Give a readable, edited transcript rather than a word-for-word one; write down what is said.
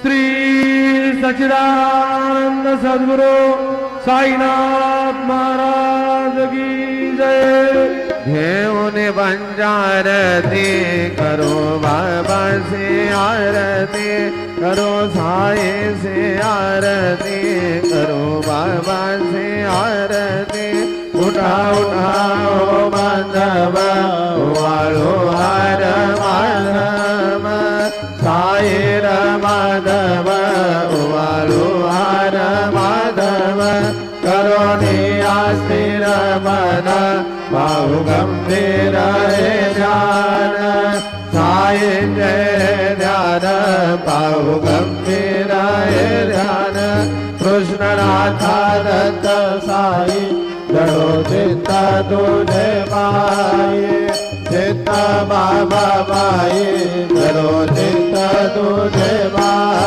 श्री सच्चिदानंद सद्गुरु साईनाथ महाराज की जय। घेऊन बंजारती करो बाबा से आरती, करो साई से आरती, करो बाबा से आरती। उठा उठाओ माधव वालो हर माधव, साई माधव वालो हर माधव। करो निस्थिर मन बहु गंभीर ध्यान, साई जय ध्यान बहु गंभीर ध्यान। कृष्ण राधा दत्त साई जड़ो चित्त तुझे पाए, चित्त बाबा पाए जड़ो चित्त तुझे पाए।